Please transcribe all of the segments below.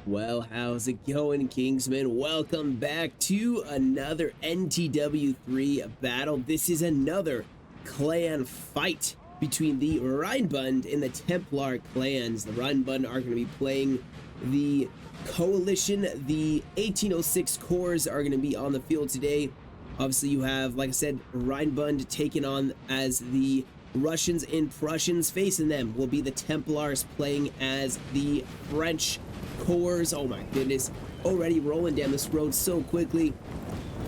Well, how's it going, Kingsman? Welcome back to another NTW3 battle. This is another clan fight between the Rheinbund and the Templar clans. The Rheinbund are going to be playing the Coalition. The 1806 cores are going to be on the field today. Obviously, you have, like I said, Rheinbund taken on as the Russians and Prussians. Facing them will be the Templars playing as the French cores. Oh my goodness, already rolling down this road so quickly.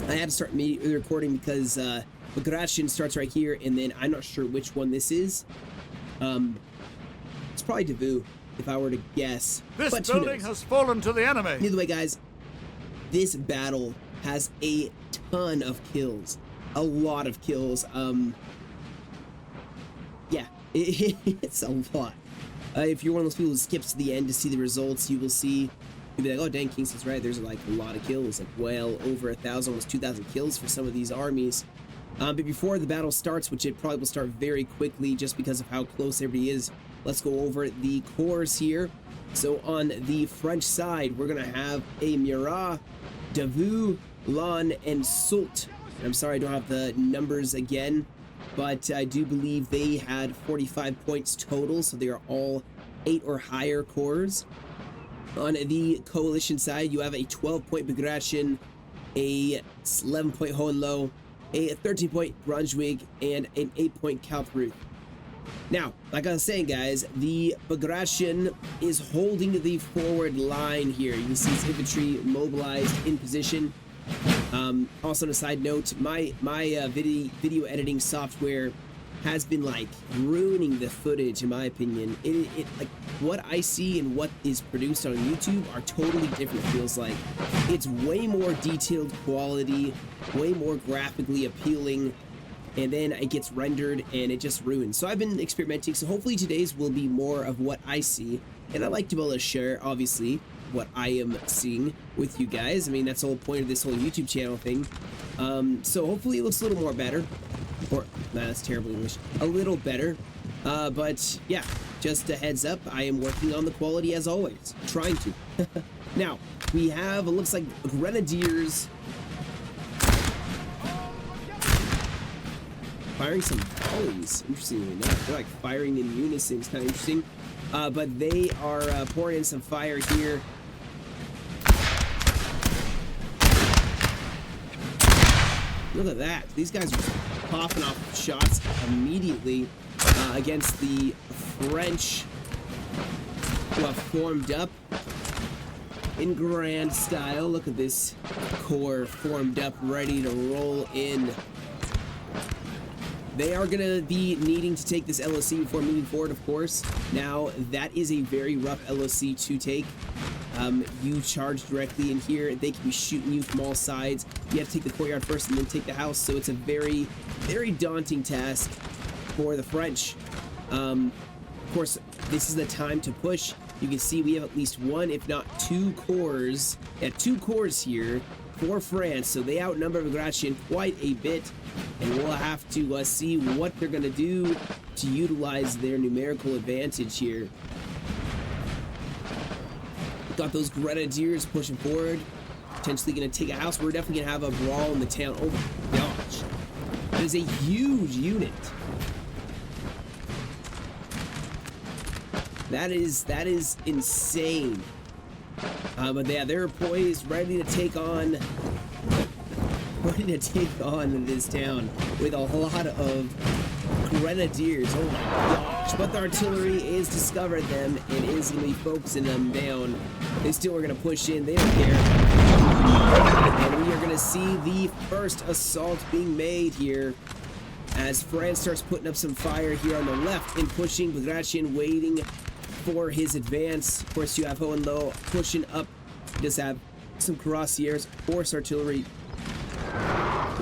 I had to start immediately recording because Bagration starts right here, and then I'm not sure which one this is. It's probably Davu, if I were to guess. This building has fallen to the enemy. Either way, guys, this battle has a ton of kills, a lot of kills. Yeah, it's a lot. If you're one of those people who skips to the end to see the results, you will see, you'll be like, oh dang, Kingston's right, there's like a lot of kills, like well over 1,000, almost 2,000 kills for some of these armies. But before the battle starts, which it probably will start very quickly just because of how close everybody is, let's go over the cores here. So on the French side, we're going to have a Murat, Davu, Lan, and Soult. And I'm sorry I don't have the numbers again, but I do believe they had 45 points total, so they are all 8 or higher cores. On the Coalition side, you have a 12-point Bagration, a 11-point Hohenlohe, a 13-point Brunswick, and an 8-point Kaltruth. Now, like I was saying, guys, the Bagration is holding the forward line here. You can see his infantry mobilized in position. Also on a side note, my video editing software has been like ruining the footage, in my opinion. It like what I see and what is produced on YouTube are totally different. It feels like it's way more detailed quality, way more graphically appealing, and then it gets rendered and it just ruins. So I've been experimenting, so hopefully today's will be more of what I see, and I like to be able to share, obviously, what I am seeing with you guys. I mean, that's the whole point of this whole YouTube channel thing. So hopefully it looks a little more better, or nah, that's terrible English, a little better. But yeah, just a heads up, I am working on the quality as always, trying to. Now we have, it looks like Grenadiers firing some volleys, interestingly enough. They're like firing in unison. It's kind of interesting. But they are pouring in some fire here. Look at that. These guys are just popping off shots immediately against the French, who have formed up in grand style. Look at this corps formed up, ready to roll in. They are going to be needing to take this LOC before moving forward, of course. Now, that is a very rough LOC to take. You charge directly in here. They can be shooting you from all sides. You have to take the courtyard first and then take the house. So it's a very, very daunting task for the French. Of course, this is the time to push. You can see we have at least one, if not two cores. Yeah, 2 cores here for France. So they outnumber Bagration quite a bit. And we'll have to see what they're going to do to utilize their numerical advantage here. Got those Grenadiers pushing forward, potentially going to take a house. We're definitely going to have a brawl in the town. Oh my gosh. That is a huge unit. That is insane. But yeah, they're poised, ready to take on this town with a lot of Grenadiers. Oh my gosh. But the artillery is discovered them and is going to be focusing them down. They still are going to push in. They don't care. And we are going to see the first assault being made here as France starts putting up some fire here on the left and pushing. Bagration waiting for his advance. Of course, you have Hohenlohe pushing up. You just have some cuirassiers, horse artillery.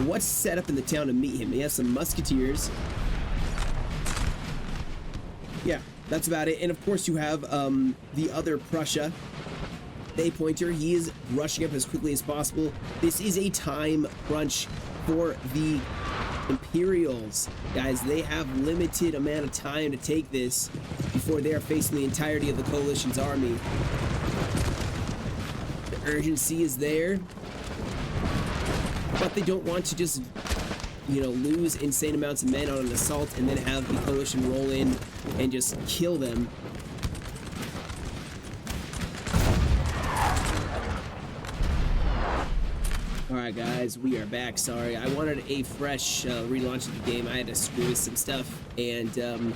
What's set up in the town to meet him? He has some musketeers. Yeah, that's about it. And of course you have the other Prussia. Day Pointer, he is rushing up as quickly as possible. This is a time crunch for the Imperials. Guys, they have limited amount of time to take this before they are facing the entirety of the Coalition's army. urgency is there, but they don't want to just, you know, lose insane amounts of men on an assault and then have the coalition roll in and just kill them. Alright guys, we are back. Sorry, I wanted a fresh relaunch of the game. I had to screw with some stuff, and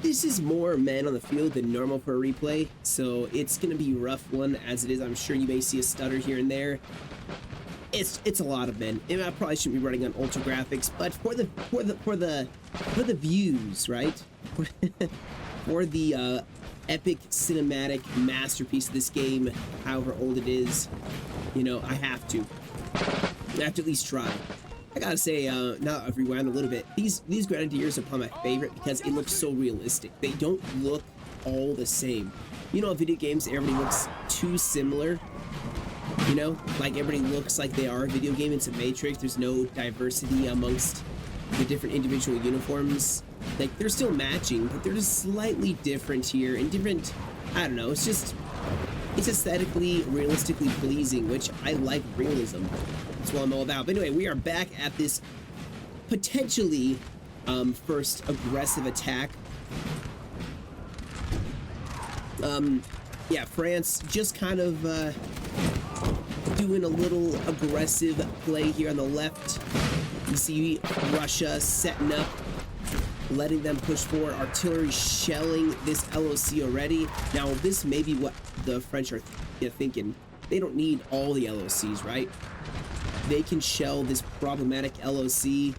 this is more men on the field than normal for a replay, so it's gonna be a rough one as it is. I'm sure you may see a stutter here and there. It's a lot of men, and I probably shouldn't be running on ultra graphics, but for the views, right? For the epic cinematic masterpiece of this game, however old it is, you know, I have to at least try. I gotta say, now I've rewound a little bit, these Grenadiers are probably my favorite because it looks so realistic. They don't look all the same. You know, in video games, everybody looks too similar. You know, like everybody looks like they are a video game. It's a Matrix. There's no diversity amongst the different individual uniforms. Like, they're still matching, but they're just slightly different here and different. I don't know. It's just, it's aesthetically, realistically pleasing, which I like realism. That's what I'm all about. But anyway, we are back at this potentially first aggressive attack. Yeah, France just kind of doing a little aggressive play here on the left. You see Russia setting up, letting them push forward. Artillery shelling this LOC already. Now, this may be what the French are thinking. They don't need all the LOCs, right? They can shell this problematic LOC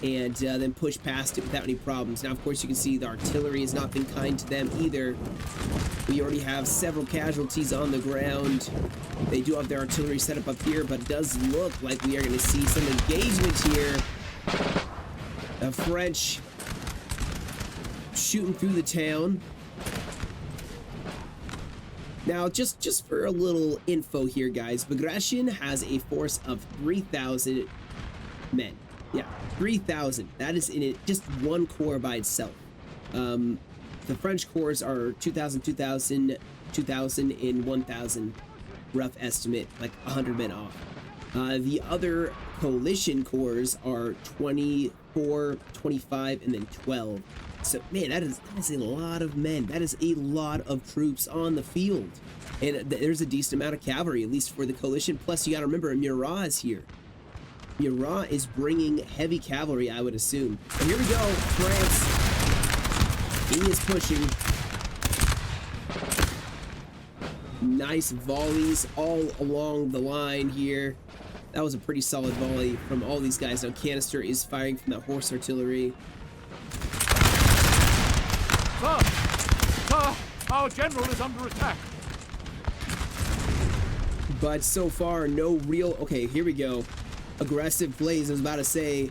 and then push past it without any problems. Now, of course, you can see the artillery has not been kind to them either. We already have several casualties on the ground. They do have their artillery set up here, but it does look like we are going to see some engagement here. The French shooting through the town. Now, just for a little info here, guys, Bagration has a force of 3,000 men. Yeah, 3,000. That is in it, just one corps by itself. The French corps are 2,000, 2,000, 2,000, and 1,000. Rough estimate, like 100 men off. The other coalition corps are 24, 25, and then 12. So, man, that is a lot of men. That is a lot of troops on the field. And there's a decent amount of cavalry, at least for the coalition. Plus, you got to remember, Murat is here. Murat is bringing heavy cavalry, I would assume. And here we go, France. He is pushing. Nice volleys all along the line here. That was a pretty solid volley from all these guys. Now, Canister is firing from that horse artillery. Sir, our general is under attack. But so far, no real... Okay, here we go. Aggressive plays, I was about to say.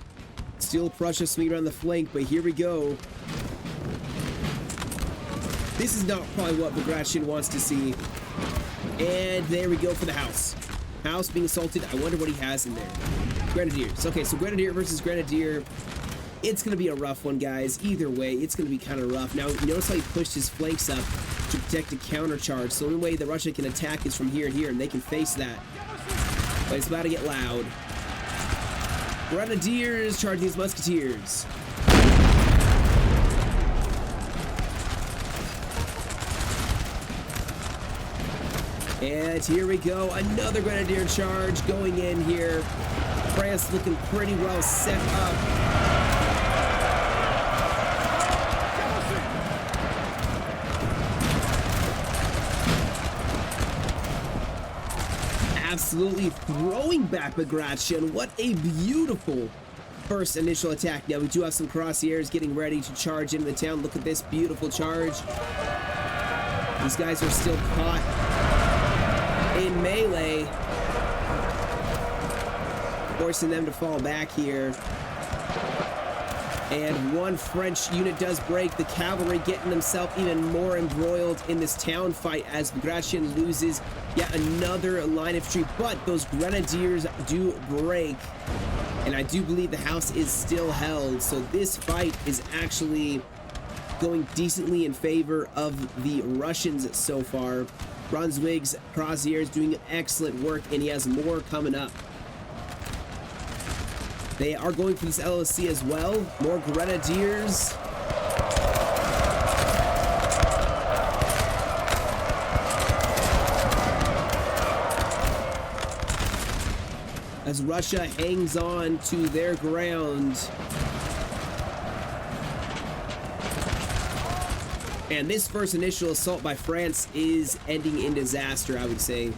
Still Prussia swinging around the flank, but here we go. This is not probably what Bagration wants to see. And there we go for the house. House being assaulted. I wonder what he has in there. Grenadiers. Okay, so Grenadier versus Grenadier. It's going to be a rough one, guys. Either way, it's going to be kind of rough. Now, notice how he pushed his flanks up to protect a countercharge. So the only way that Russia can attack is from here and here, and they can face that. But it's about to get loud. Grenadiers charging these musketeers. And here we go, another Grenadier charge going in here. France looking pretty well set up. Absolutely throwing back Bagration. What a beautiful first initial attack. Now we do have some crosshairs getting ready to charge into the town. Look at this beautiful charge. These guys are still caught in melee, forcing them to fall back here. And one French unit does break. The cavalry getting themselves even more embroiled in this town fight as Bagration loses yet another line of infantry. But those Grenadiers do break, and I do believe the house is still held. So this fight is actually going decently in favor of the Russians so far. Brunswick's Crozier doing excellent work, and he has more coming up. They are going for this LOC as well. More Grenadiers. As Russia hangs on to their ground. And this first initial assault by France is ending in disaster, I would say.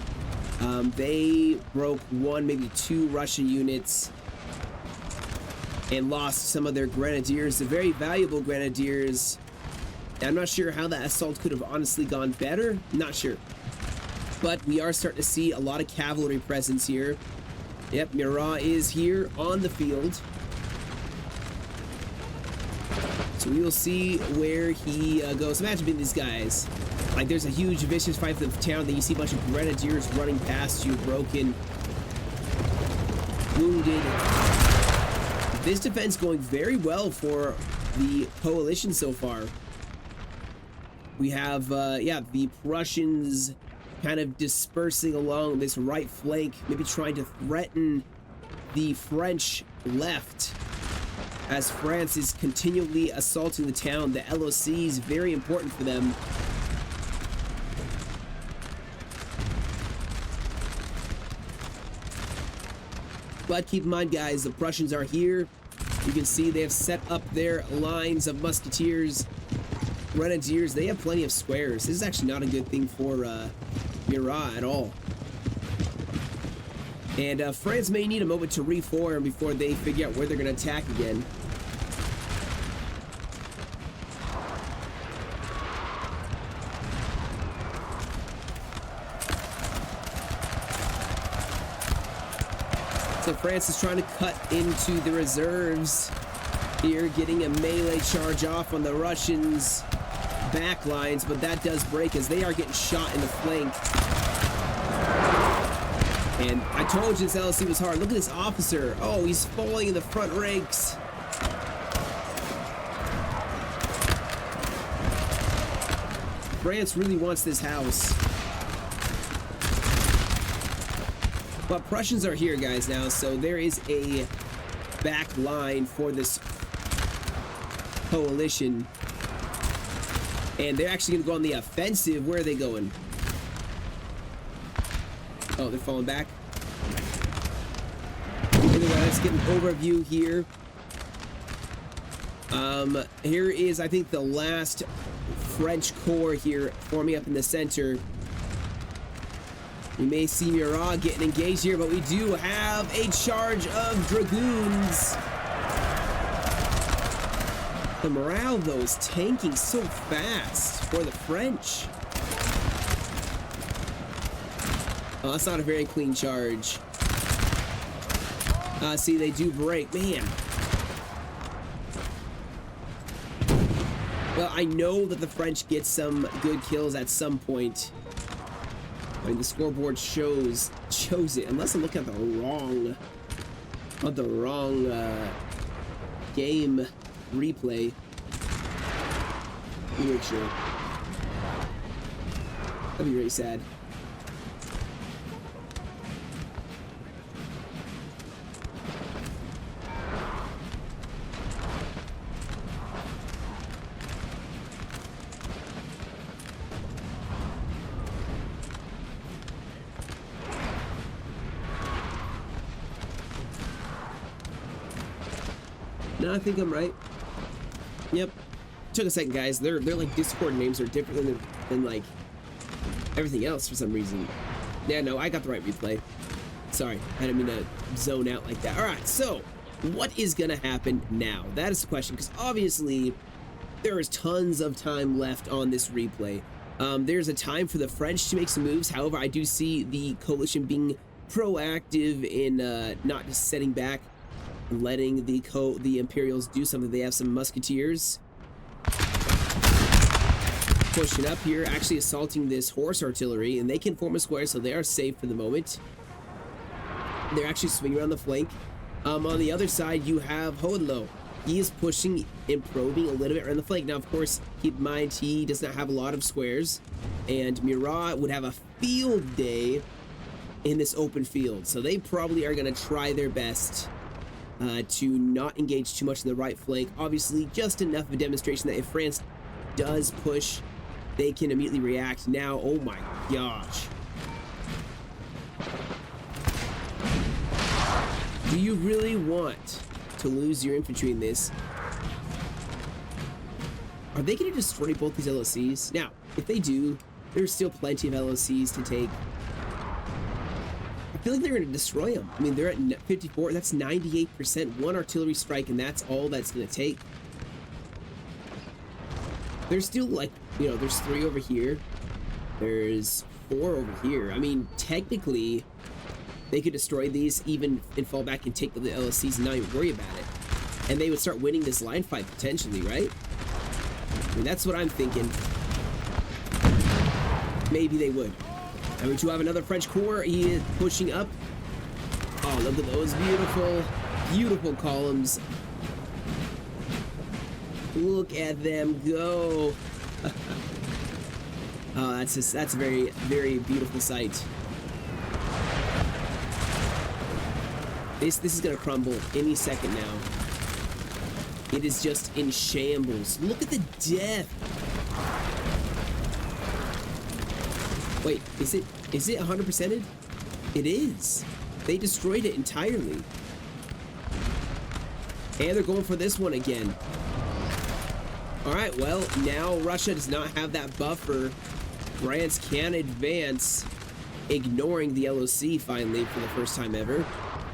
They broke one, maybe two Russian units and lost some of their grenadiers, the very valuable grenadiers. I'm not sure how that assault could have honestly gone better. Not sure. But we are starting to see a lot of cavalry presence here. Yep, Murat is here on the field. So we will see where he goes. Imagine being these guys. Like, there's a huge, vicious fight for the town, then you see a bunch of grenadiers running past you, broken, wounded. This defense going very well for the coalition so far. We have, yeah, the Prussians kind of dispersing along this right flank, maybe trying to threaten the French left as France is continually assaulting the town. The LOC is very important for them. But keep in mind, guys, the Prussians are here. You can see they have set up their lines of musketeers, grenadiers. They have plenty of squares. This is actually not a good thing for Murat at all. And France may need a moment to reform before they figure out where they're going to attack again. So France is trying to cut into the reserves here, getting a melee charge off on the Russians' back lines, but that does break as they are getting shot in the flank. And I told you this LOC was hard. Look at this officer. Oh, he's falling in the front ranks. France really wants this house. But Prussians are here, guys, now, so there is a back line for this coalition. And they're actually going to go on the offensive. Where are they going? Oh, they're falling back. Anyway, let's get an overview here. Here is, I think, the last French corps here forming up in the center. We may see Murat getting engaged here, but we do have a charge of dragoons. The morale, though, is tanking so fast for the French. Oh, that's not a very clean charge. See, they do break. Man. Well, I know that the French get some good kills at some point. I mean, the scoreboard shows it, unless I'm looking at the wrong game replay. Let me make sure. That'd be really sad. No, I think I'm right. Yep. Took a second, guys. Their like Discord names are different than like everything else for some reason. Yeah, no, I got the right replay. Sorry, I didn't mean to zone out like that. All right, so what is gonna happen now? That is the question, because obviously there is tons of time left on this replay. There's a time for the French to make some moves. However, I do see the coalition being proactive in not just setting back, letting the Imperials do something. They have some musketeers pushing up here, actually assaulting this horse artillery, and they can form a square, so they are safe for the moment. They're actually swinging around the flank. On the other side, you have Hohenlohe, he is pushing and probing a little bit around the flank. Now, of course, keep in mind, he does not have a lot of squares, and Murat would have a field day in this open field. So they probably are going to try their best to not engage too much in the right flank. Obviously, just enough of a demonstration that if France does push, they can immediately react. Now, oh my gosh. Do you really want to lose your infantry in this? Are they going to destroy both these LOCs? Now, if they do, there's still plenty of LOCs to take. I feel like they're going to destroy them. I mean, they're at 54. That's 98%. One artillery strike, and that's all that's going to take. There's still, like, you know, there's 3 over here. There's 4 over here. I mean, technically, they could destroy these even and fall back and take the LSCs and not even worry about it. And they would start winning this line fight potentially, right? I mean, that's what I'm thinking. Maybe they would. And we do have another French corps. He is pushing up. Oh, look at those beautiful, beautiful columns. Look at them go. Oh, that's a very, very beautiful sight. This is gonna crumble any second now. It is just in shambles. Look at the death. Wait, is it 100%ed? It is. They destroyed it entirely. And they're going for this one again. Alright, well, now Russia does not have that buffer. France can advance, ignoring the LOC finally for the first time ever.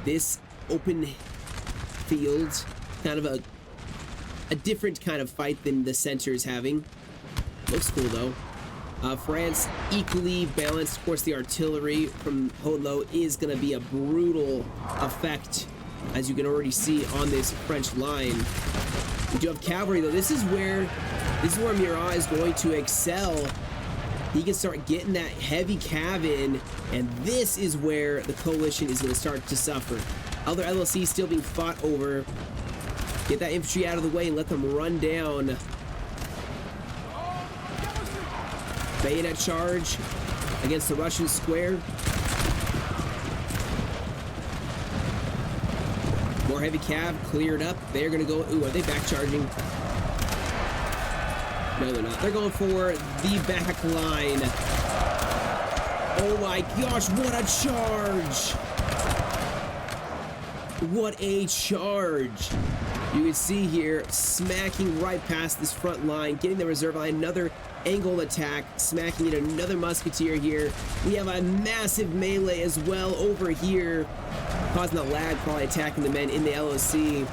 This open field, kind of a different kind of fight than the center is having. Looks cool though. France equally balanced. Of course, the artillery from Holo is going to be a brutal effect, as you can already see on this French line. We do have cavalry though. This is where Murat is going to excel. He can start getting that heavy cav in, and this is where the coalition is going to start to suffer. Other LLCs still being fought over. Get that infantry out of the way and let them run down. Bayonet charge against the Russian square. More heavy cav cleared up. They're going to go. Ooh, are they back charging? No, they're not. They're going for the back line. Oh my gosh, what a charge! What a charge! You can see here, smacking right past this front line, getting the reserve line, another angle attack, smacking in another musketeer here. We have a massive melee as well over here, causing a lag, probably attacking the men in the LOC.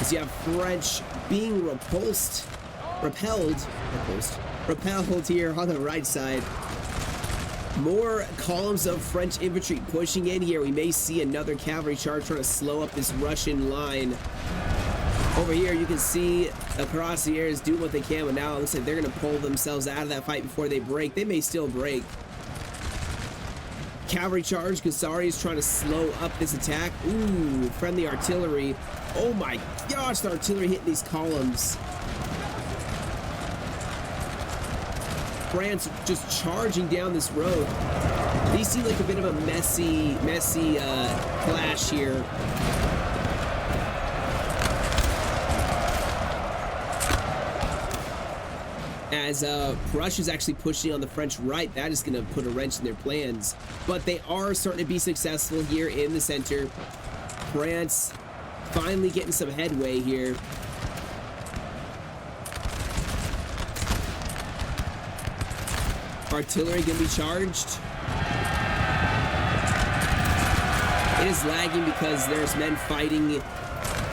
As you have French being repelled here on the right side. More columns of French infantry pushing in here. We may see another cavalry charge trying to slow up this Russian line. Over here, you can see the cuirassiers doing what they can, but now it looks like they're going to pull themselves out of that fight before they break. They may still break. Cavalry charge. Gusari is trying to slow up this attack. Ooh, friendly artillery. Oh my gosh, the artillery hitting these columns. France just charging down this road. These seem like a bit of a messy clash here. As Russia's actually pushing on the French right, that is going to put a wrench in their plans. But they are starting to be successful here in the center. France finally getting some headway here. Artillery gonna be charged. It is lagging because there's men fighting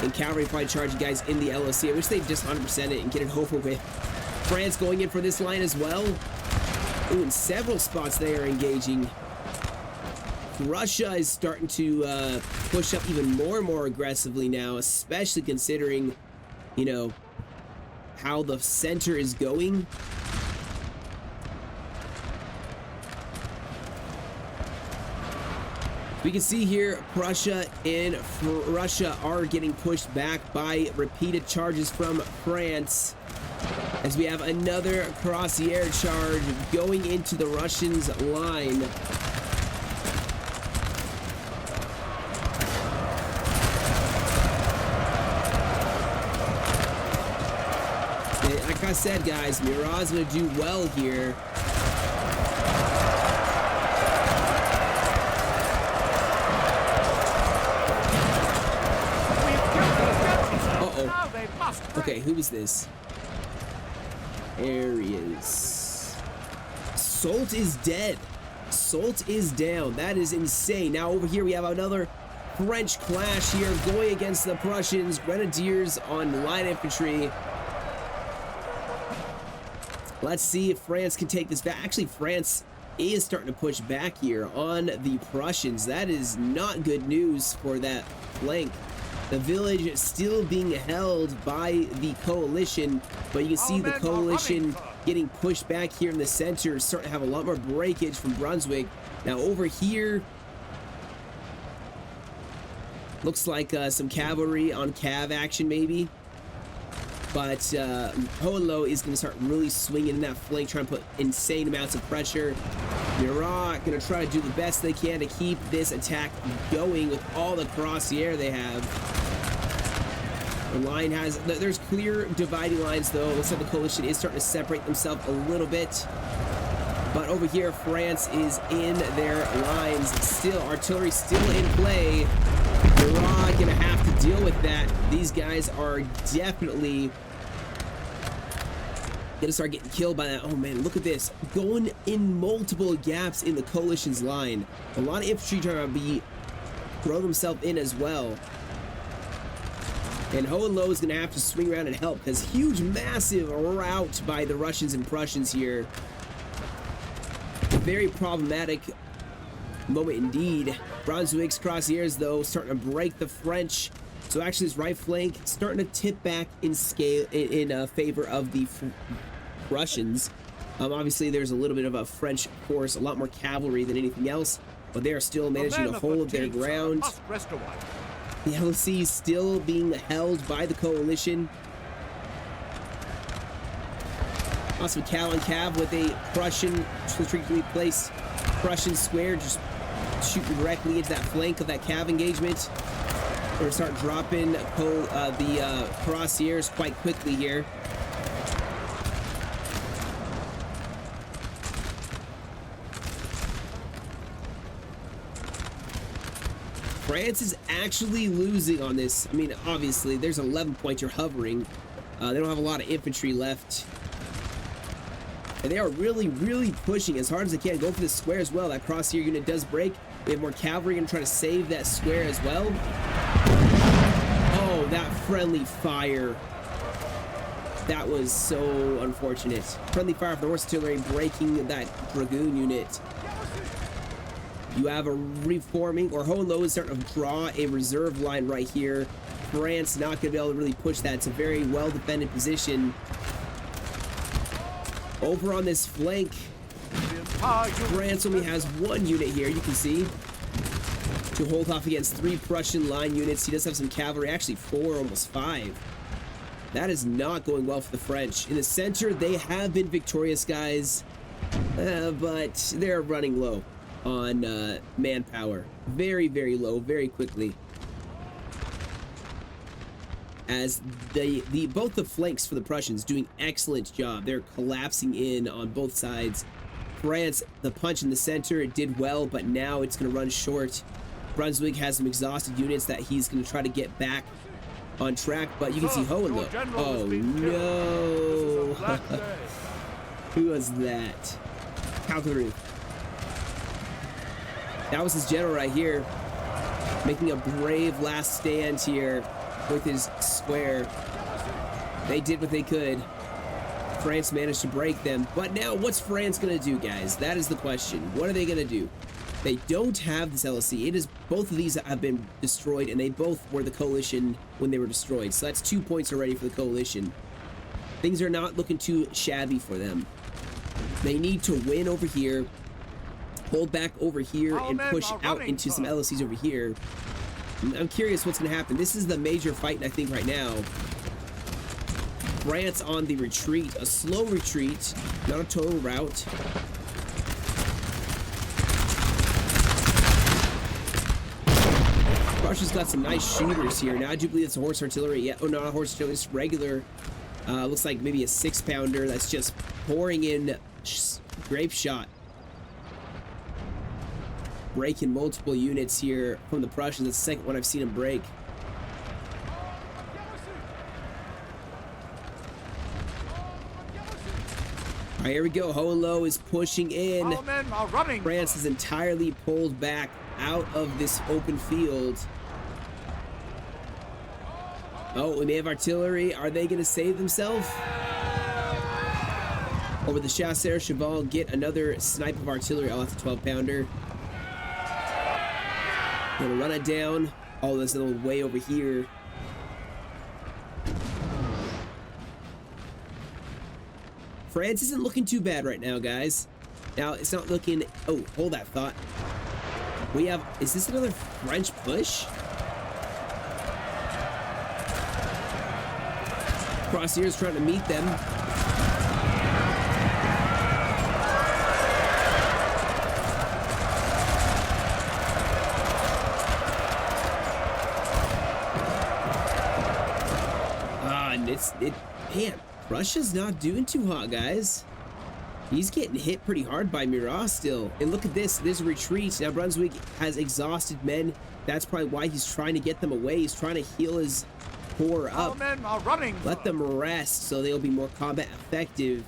and cavalry probably charging guys in the LOC. I wish they'd just 100% it and get it over with. France going in for this line as well. Ooh, in several spots they are engaging. Russia is starting to push up even more and more aggressively now, especially considering, you know, how the center is going. We can see here Prussia and Russia are getting pushed back by repeated charges from France, as we have another cross-the-air charge going into the Russians' line. Like I said, guys, Murat's going to do well here. Okay, who was this? There he is. Soult is dead. Soult is down. That is insane. Now over here we have another French clash here going against the Prussians. Grenadiers on light infantry. Let's see if France can take this back. Actually, France is starting to push back here on the Prussians. That is not good news for that flank. The village is still being held by the coalition, but you can see the coalition getting pushed back here in the center, starting to have a lot more breakage from Brunswick. Now over here, looks like some cavalry on cav action maybe, but Hohenlohe is going to start really swinging in that flank, trying to put insane amounts of pressure. Murat going to try to do the best they can to keep this attack going with all the cross-the-air they have. The line has, there's clear dividing lines though. Looks like the coalition is starting to separate themselves a little bit. But over here, France is in their lines. Still, artillery still in play. Murat going to have to deal with that. These guys are definitely gonna start getting killed by that. Oh man, look at this, going in multiple gaps in the coalition's line. A lot of infantry trying to throw themselves in as well, and Hohenlohe is gonna have to swing around and help, because huge massive rout by the Russians and Prussians here. A very problematic moment indeed. Brunswick's crosshairs though starting to break the French. So actually this right flank starting to tip back in scale in favor of the Russians. Obviously there's a little bit of a French force, a lot more cavalry than anything else, but they are still managing to hold their ground. The LC is still being held by the coalition. Awesome Cal and Cav with a Prussian strategically placed Prussian square, just shooting directly into that flank of that Cav engagement. We're going to start dropping the crosshairs quite quickly here. France is actually losing on this. I mean, obviously, there's 11 points you're hovering. They don't have a lot of infantry left. And they are really, really pushing as hard as they can. Go for the square as well. That crosshair unit does break. We have more cavalry going to try to save that square as well. Oh, that friendly fire. That was so unfortunate. Friendly fire from the horse artillery breaking that dragoon unit. You have a reforming, or Hohenlohe is starting to draw a reserve line right here. France not going to be able to really push that. It's a very well-defended position. Over on this flank, France only has one unit here, you can see, to hold off against 3 Prussian line units. He does have some cavalry, actually 4, almost 5. That is not going well for the French. In the center, they have been victorious, guys, but they're running low on manpower. Very, very low, very quickly. As both the flanks for the Prussians doing excellent job. They're collapsing in on both sides. France, the punch in the center, it did well, but now it's going to run short. Brunswick has some exhausted units that he's going to try to get back on track, but you can see Hohenlohe. Oh no! Who was that? Cavalry. That was his general right here, making a brave last stand here with his square. They did what they could. France managed to break them, but now what's France gonna do, guys? That is the question. What are they gonna do? They don't have this LSC. It is, both of these have been destroyed, and they both were the coalition when they were destroyed. So that's 2 points already for the coalition. Things are not looking too shabby for them. They need to win over here. hold back over here Our and men push are out running, into some sir. LOCs over here. I'm curious what's going to happen. This is the major fight, I think, right now. France on the retreat, a slow retreat, not a total rout. Russia's got some nice shooters here. Now I do believe it's a horse artillery. Yeah, oh, not a horse artillery, it's regular. Looks like maybe a 6-pounder that's just pouring in grape shot. Breaking multiple units here from the Prussians. That's the second one I've seen him break. All right, here we go. Hohenlohe is pushing in. Our men are running. France is entirely pulled back out of this open field. Oh, we may have artillery. Are they going to save themselves? Or will the Chasseur Cheval get another snipe of artillery? Oh, that's a 12-pounder. Gonna run it down. Oh, there's another one way over here. France isn't looking too bad right now, guys. Now, it's not looking... Oh, hold that thought. We have... Is this another French push? Crosshair's trying to meet them. Man, Russia's not doing too hot, guys. He's getting hit pretty hard by Murat still. And look at this, there's a retreat. Now Brunswick has exhausted men. That's probably why he's trying to get them away. He's trying to heal his corps up. Our men are running. Let them rest so they'll be more combat effective.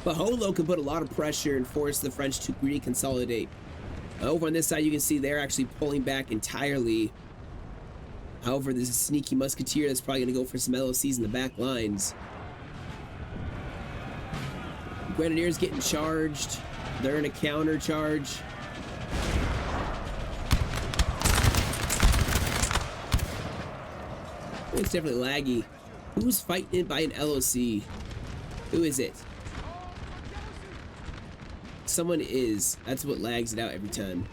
But Hohenlohe can put a lot of pressure and force the French to reconsolidate. Over on this side, you can see they're actually pulling back entirely. However, there's a sneaky musketeer that's probably going to go for some LOCs in the back lines. Grenadiers getting charged. They're in a counter charge. It's definitely laggy. Who's fighting it by an LOC? Who is it? Someone is. That's what lags it out every time.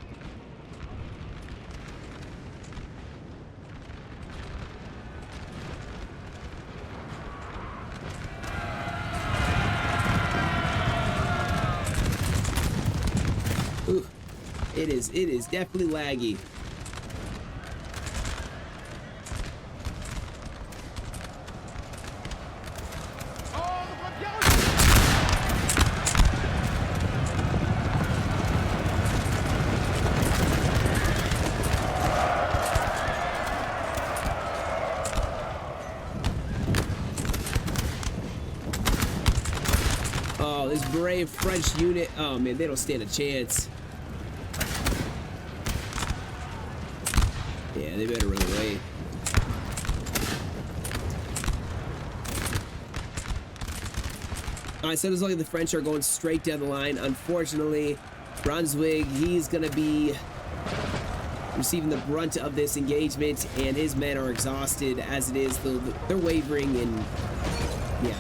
Ooh, it is definitely laggy. Oh, this brave French unit. Oh man, they don't stand a chance. Yeah, they better run away. Alright, so it looks like the French are going straight down the line. Unfortunately, Brunswick, he's gonna be receiving the brunt of this engagement, and his men are exhausted as it is. They're wavering, and yeah.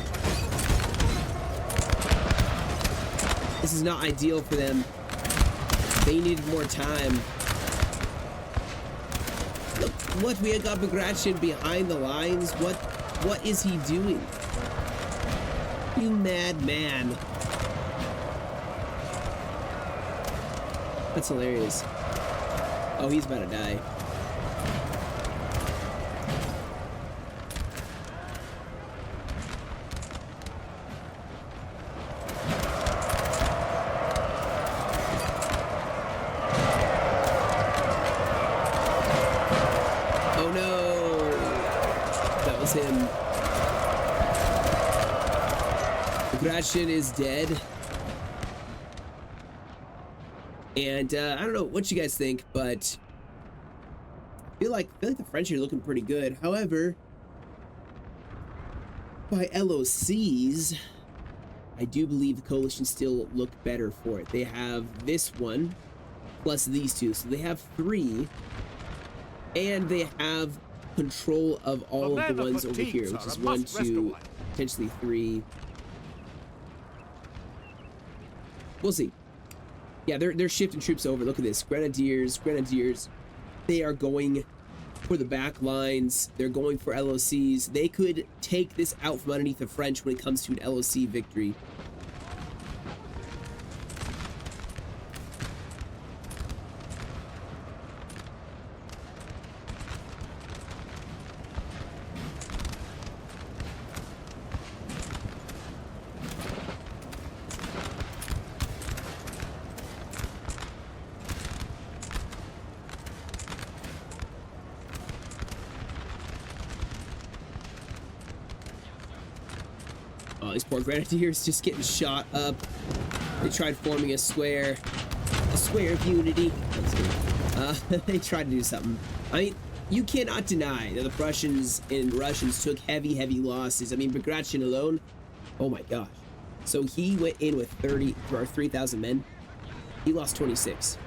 This is not ideal for them. They needed more time. Look, what? We got Bagration behind the lines? What is he doing? You madman. That's hilarious. Oh, he's about to die. Oh no! That was him. Bagration is dead. And I don't know what you guys think, but I feel like the French are looking pretty good. However, by LOCs, I do believe the coalition still look better for it. They have this one plus these two, so they have 3, and they have control of all of the ones over here, which is 1, 2, potentially 3. We'll see. Yeah, they're shifting troops over. Look at this. Grenadiers. They are going for the back lines. They're going for LOCs. They could take this out from underneath the French when it comes to an LOC victory. Oh, these poor grenadiers just getting shot up. They tried forming a square of unity. They tried to do something. I mean, you cannot deny that the Prussians and Russians took heavy losses. I mean, Bagration alone, oh my gosh. So he went in with 3,000 men. He lost 26.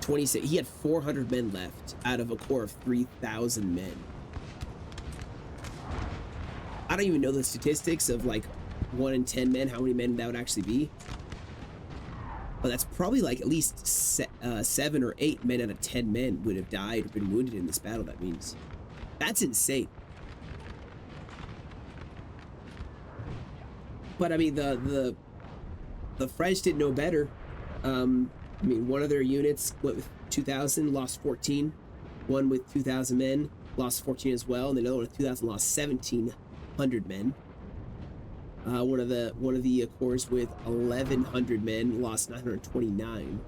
26. He had 400 men left out of a corps of 3,000 men. I don't even know the statistics of like 1 in 10 men, how many men that would actually be. But that's probably like at least 7 or 8 men out of 10 men would have died or been wounded in this battle. That means that's insane. But I mean, the French didn't know better. I mean, one of their units went with 2,000, lost 14. One with 2,000 men lost 14 as well, and another one with 2,000 lost 1,700 men. One of the corps with 1,100 men lost 929.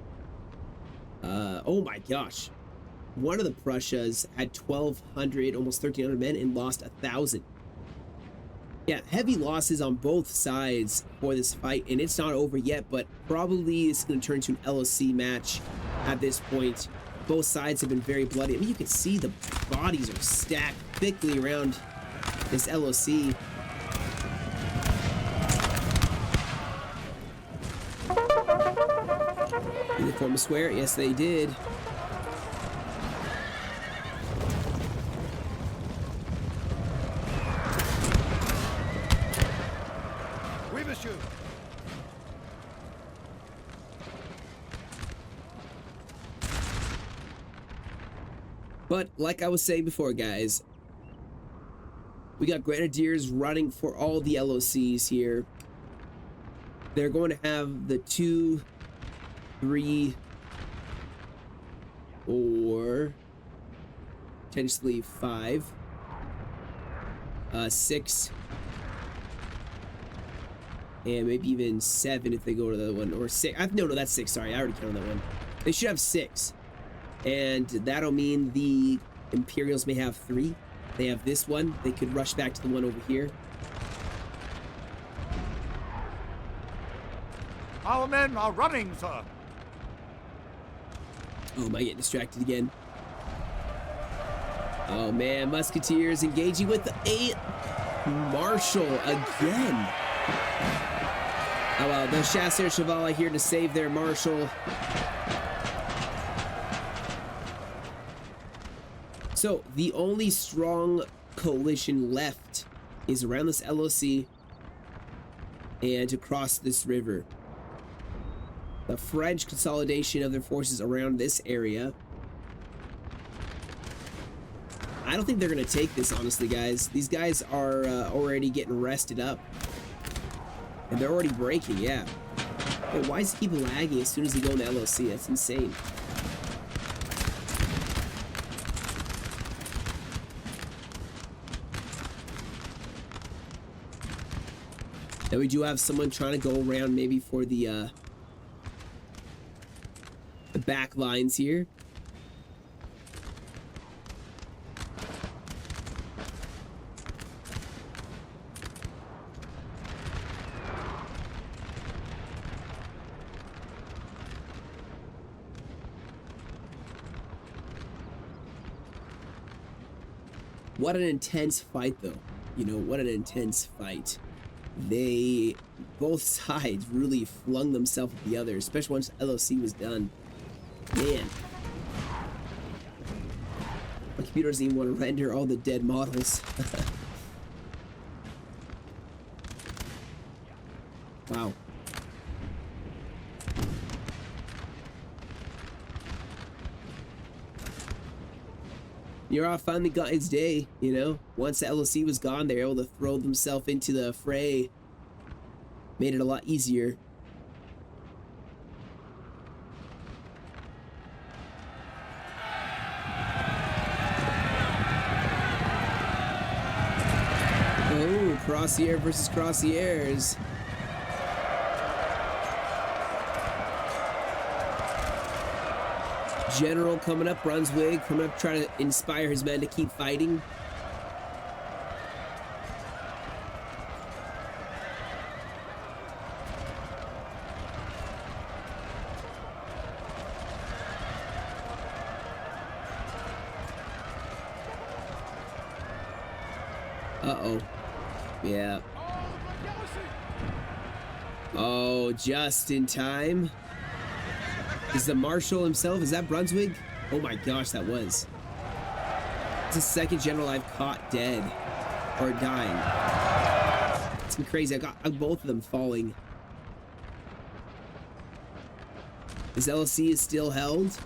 Oh my gosh, one of the Prussias had 1,200, almost 1,300 men and lost 1,000. Yeah, heavy losses on both sides for this fight, and it's not over yet, but probably it's going to turn to an LOC match at this point. Both sides have been very bloody. I mean, you can see the bodies are stacked thickly around this LOC. Did they form a square? Yes, they did. Oui, monsieur. But like I was saying before, guys, we got Grenadiers running for all the LOCs here. They're going to have the 2, 3, or potentially 5, 6, and maybe even 7 if they go to the other one, or 6. No, that's 6. Sorry, I already counted that one. They should have 6, and that'll mean the Imperials may have 3. They have this one. They could rush back to the one over here. Our men are running, sir. Oh, am I getting distracted again? Oh man, Musketeers engaging with a Marshal again. Oh well, the Chasseurs Cheval here to save their Marshal. So the only strong coalition left is around this LOC and across this river. The French consolidation of their forces around this area. I don't think they're going to take this, honestly, guys. These guys are already getting rested up. And they're already breaking, yeah. Hey, why does it keep lagging as soon as they go into LOC? That's insane. Now we do have someone trying to go around maybe for the back lines here. What an intense fight, though. You know, what an intense fight. Both sides really flung themselves at the other, especially once LOC was done. Man. My computer doesn't even want to render all the dead models. Wow. Murat finally got his day, you know? Once the LOC was gone, they were able to throw themselves into the fray. Made it a lot easier. Oh, Crossier versus Crossiers. General coming up, Brunswick coming up, trying to inspire his men to keep fighting. Uh-oh. Yeah. Oh, just in time. Is the Marshal himself? Is that Brunswick? Oh my gosh, that was. It's the second general I've caught dead or dying. It's been crazy. I got both of them falling. This LSC is still held.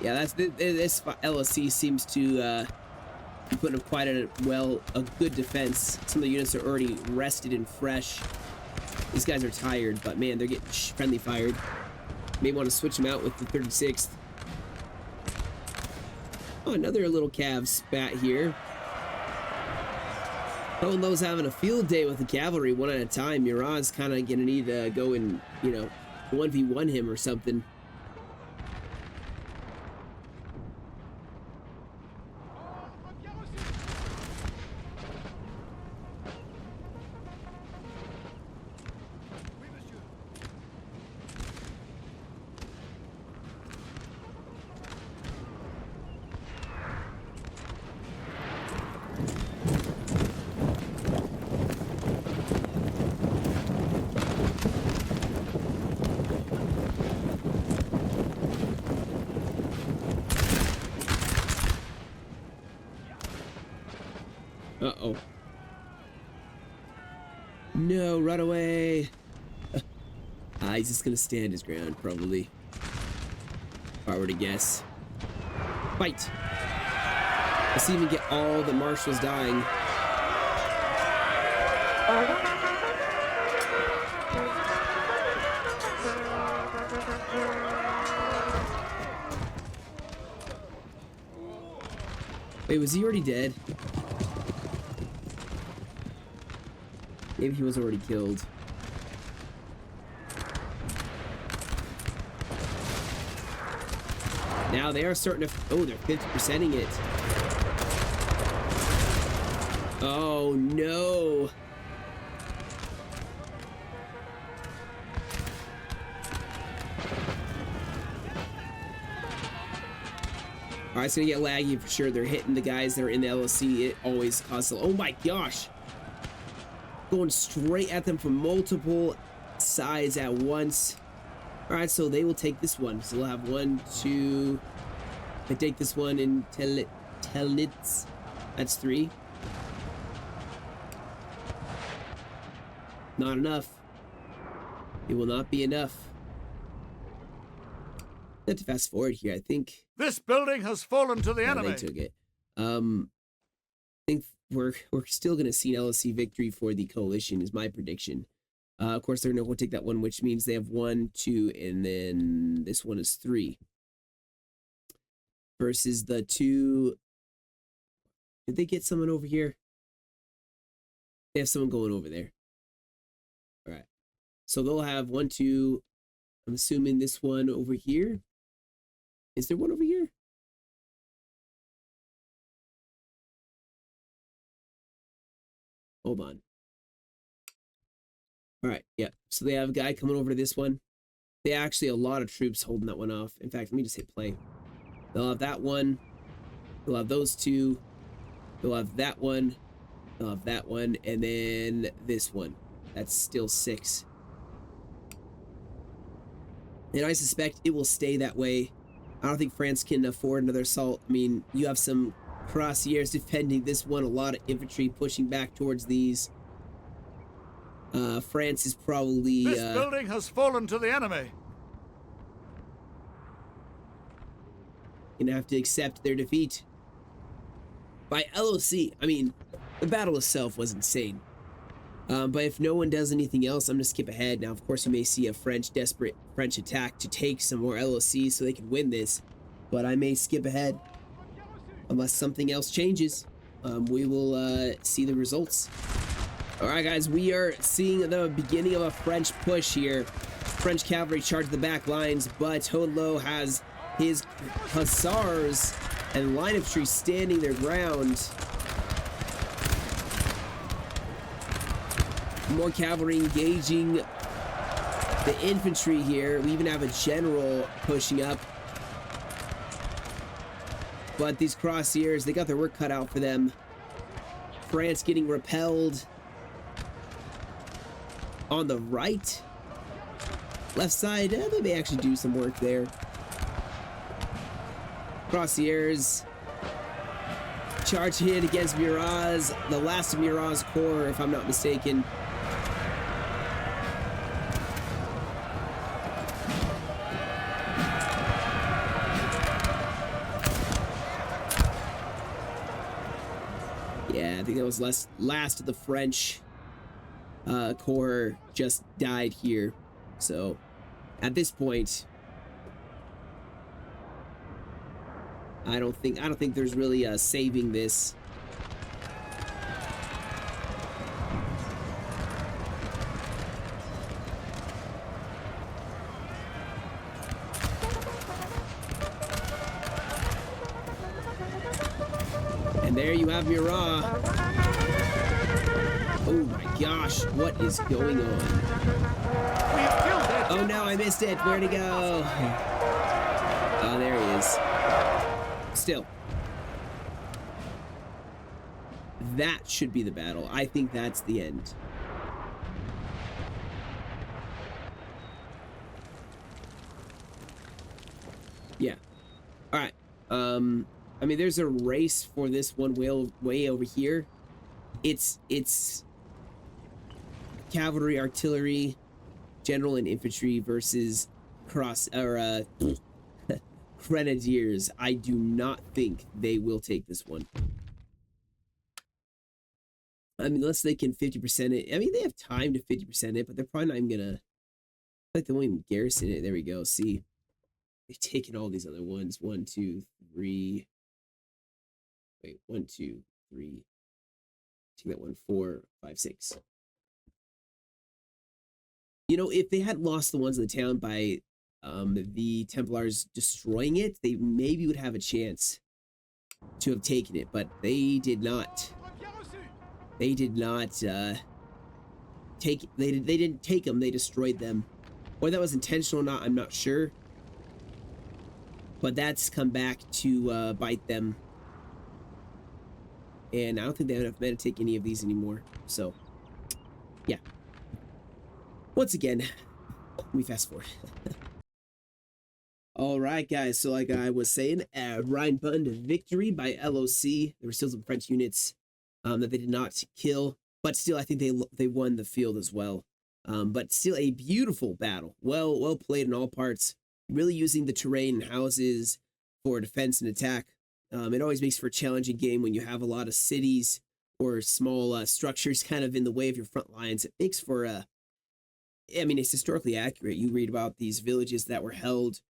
Yeah, this LSC seems to be putting up quite a good defense. Some of the units are already rested and fresh. These guys are tired, but man, they're getting friendly fired. May want to switch them out with the 36th. Oh, another little cav spat here. Someone those having a field day with the cavalry one at a time. Murad's kind of gonna need to go and, you know, 1v1 him or something. Uh-oh. No, run away. He's just gonna stand his ground, probably. If I were to guess. Fight! Let's even get all the marshals dying. Wait, was he already dead? Maybe he was already killed. Now they are starting to... Oh, they're 50%ing it. Oh, no. Alright, it's gonna get laggy for sure. They're hitting the guys that are in the LSC. It always causes... Oh my gosh. Going straight at them from multiple sides at once. Alright, so they will take this one. So we'll have 1, 2... I take this one in Telnitz. That's 3. Not enough. It will not be enough. I have to fast forward here, I think. This building has fallen to the enemy. They took it. I think we're still gonna see an LSC victory for the coalition, is my prediction. Of course, they're gonna go take that one, which means they have 1, 2, and then this one is 3. Versus the 2. Did they get someone over here? They have someone going over there. All right. So they'll have 1, 2. I'm assuming this one over here. Is there one over here? Hold on. All right. Yeah. So they have a guy coming over to this one. They actually a lot of troops holding that one off. In fact, let me just hit play. They'll have that one. They'll have those 2. They'll have that one. They'll have that one. And then this one. That's still 6. And I suspect it will stay that way. I don't think France can afford another assault. I mean, you have some cuirassiers defending this one. A lot of infantry pushing back towards these. France is probably... This building has fallen to the enemy. Gonna have to accept their defeat. By LOC. I mean, the battle itself was insane. But if no one does anything else, I'm gonna skip ahead. Now, of course, you may see a desperate French attack to take some more LOCs so they can win this. But I may skip ahead. Unless something else changes. We will see the results. Alright, guys, we are seeing the beginning of a French push here. French cavalry charge the back lines, but Hodelo has his hussars and line of tree standing their ground. More cavalry engaging the infantry here. We even have a general pushing up. But these cuirassiers, they got their work cut out for them. France getting repelled. On the right. Left side, they may actually do some work there. Cuirassiers charge hit against Murat's, the last of Murat's corps, if I'm not mistaken. Yeah, I think that was last of the French corps just died here. So at this point, I don't think there's really saving this. And there you have Murat. Oh my gosh, what is going on? Oh no, I missed it. Where'd he go? Oh, there he is. Still. That should be the battle. I think that's the end. Yeah. Alright. I mean, there's a race for this one way over here. It's cavalry, artillery, general, and infantry versus grenadiers. I do not think they will take this one. I mean, unless they can 50% it. I mean, they have time to 50% it, but they're probably not even gonna. Like they won't even garrison it. There we go. See, they've taken all these other ones. 1, 2, 3. Wait, 1, 2, 3. Take that one. 4, 5, 6. You know, if they had lost the ones in the town by the Templars destroying it, they maybe would have a chance to have taken it, but they did not. They did not take. They didn't take them. They destroyed them. Whether that was intentional or not, I'm not sure. But that's come back to bite them. And I don't think they have enough men to take any of these anymore. So, yeah. Once again, we fast forward. All right, guys. So, like I was saying, Rhinebund victory by LOC. There were still some French units that they did not kill, but still, I think they won the field as well. But still, a beautiful battle. Well played in all parts. Really using the terrain and houses for defense and attack. It always makes for a challenging game when you have a lot of cities or small structures kind of in the way of your front lines. It makes for a. I mean, it's historically accurate. You read about these villages that were held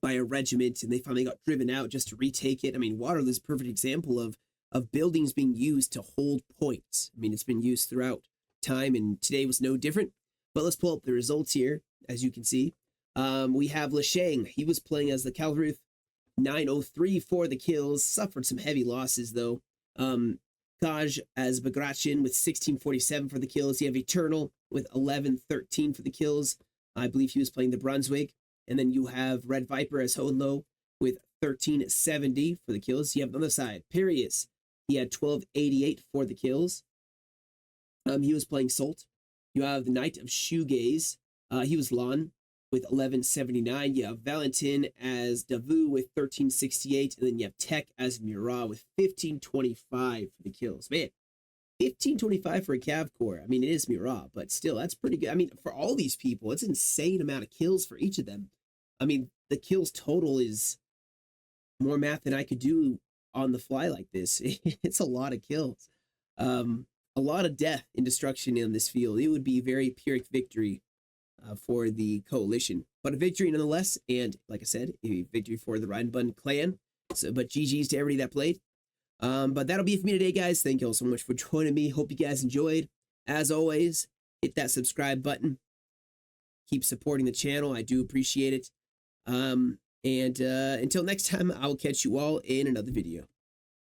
by a regiment and they finally got driven out just to retake it. I mean, Waterloo is a perfect example of of buildings being used to hold points. I mean, it's been used throughout time, and today was no different. But let's pull up the results here, as you can see. We have Lashang. He was playing as the Calruth, 903 for the kills, suffered some heavy losses though. Kaj as Bagration with 1647 for the kills. You have Eternal with 1113 for the kills. I believe he was playing the Brunswick. And then you have Red Viper as Hodlow with 1370 for the kills. You have on the other side, Pirius. He had 1288 for the kills. He was playing Salt. You have the Knight of Shoegaze. He was Lon with 1179. You have Valentin as Davu with 1368. And then you have Tech as Murat with 1525 for the kills. Man, 1525 for a Cav Corps. I mean, it is Murat, but still, that's pretty good. I mean, for all these people, it's an insane amount of kills for each of them. I mean, the kills total is more math than I could do on the fly like this. It's a lot of kills. A lot of death and destruction in this field. It would be a very Pyrrhic victory for the coalition, but a victory nonetheless. And like I said, a victory for the Rheinbund clan. So, but GG's to everybody that played. But that'll be it for me today, guys. Thank you all so much for joining me. Hope you guys enjoyed. As always, hit that subscribe button. Keep supporting the channel. I do appreciate it. And until next time, I will catch you all in another video.